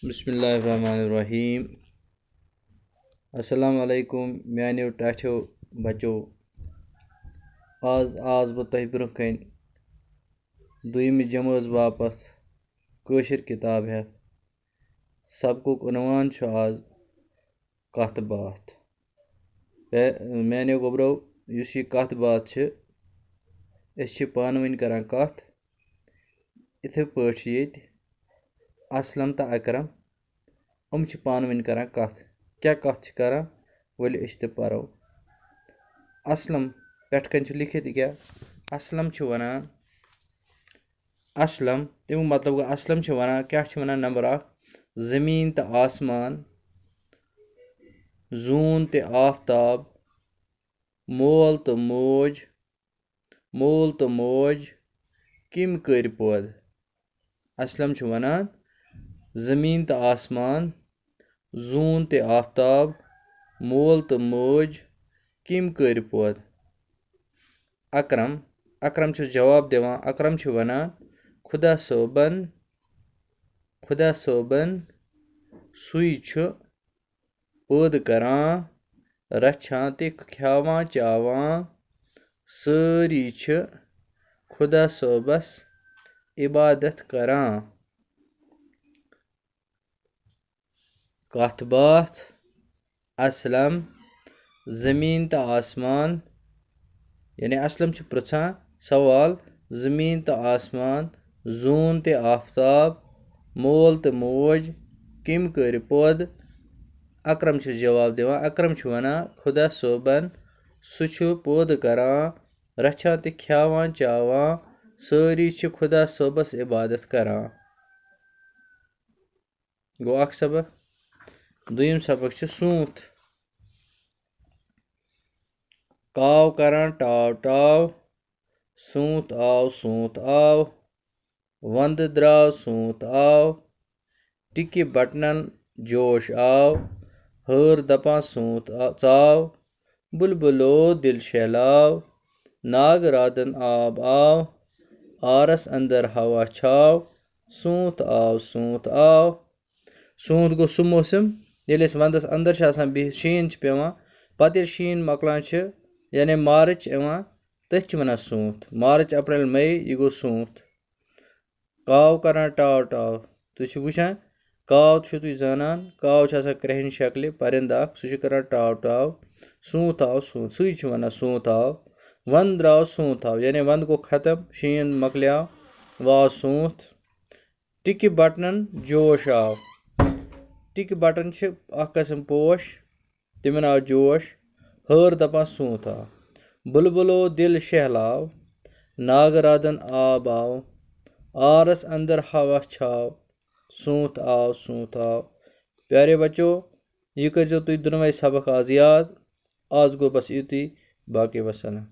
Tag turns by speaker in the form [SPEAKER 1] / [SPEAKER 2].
[SPEAKER 1] बिस्मिल्लाहिर्रहमानिर्रहीम। अस्सलाम वालेकुम म्यानियो टाठ्यो बच्चो। आज बह तोह ब्रोह कन दुय्यम जमात बापत काशिर किताब हेत। सबकुक उन्वान छु आज कथ बात। म्यानियो गोब्रो युस यह कथ बात छि अस छि पान वनि करान कथ। इथे पठ येत असलम तो अकरम छि पान वनि करान कथ। क्या कथ छि करान वल अस ते परो। असलम पेठ कन छु लिखित क्या असलम छु वनान असलम तमुक मतलब गो असलम छु वनान क्या छु वनान नंबर 1 जमीन तो आसमान जून ते आफ्ताब मोल तो मोज किम कर पौध। असलम छु वनान जमीन तो आसमान जून ते आफ्ताब मोल तो मोज किम कर पौध। अकरम छु जवाब दिवान अकरम छु वनान खुदा सोबन सुई छु पौध करान रछान ते ख्यावान चावान सारी छु खुदा सोबस इबादत करान। कथ बात असलम जमीन तो आसमान यानी असलम छु पृछान सवाल जमीन तो आसमान जून ते आफ्ताब मोल तो मोज किम कर पौध। अकरम छु जवाब दिवान अकरम छु वनान खुदा सोबन सु छु पौध करान रछान ते ख्यावान चावान सारी छु खुदा सोबस इबादत करान। गो अख सबक। दुय्यम सबक छु सूंत। काव करान टाव टाव सूंत आव वंद द्राव सूंत आव टिक्की बटनन जोश आव हर दपान सूंत चाव बुलबुलो दिल शहलाव नाग राधन आब आव आरस अंदर हवा छाव सूंत आव। सूंत गो सु मौसम येल वंदस अंदर बिहित शीन पेवान पत शीन मकलान यानी मार्च यवान तथ वनान सूंत। मार्च अप्रैल मई यह गो सूंत। काव करान टाव टाव तुह वुचान काव छु तुह जानान काव छ क्रहन शक्ल परिंदा सु करान टाव टाव सूंत आव सुई छु वनान सूंत आव। वंद द्राव सूंत आव यानी वंद गो खत्म शीन मकल्याव वाव सूंत। टिक्की बटनन जोश आव टिक्की बटन अख किस्म पोश तिमन आव जोश हर दपान सूंत आव। बुलबुलो दिल शहलाव नाग राधन आब आव आरस अंदर हवा छाव सूंत आव। प्यारे बच्चों यह कर तुम दोनों सबक आज याद। आज गो बस युति बाकी वसलम।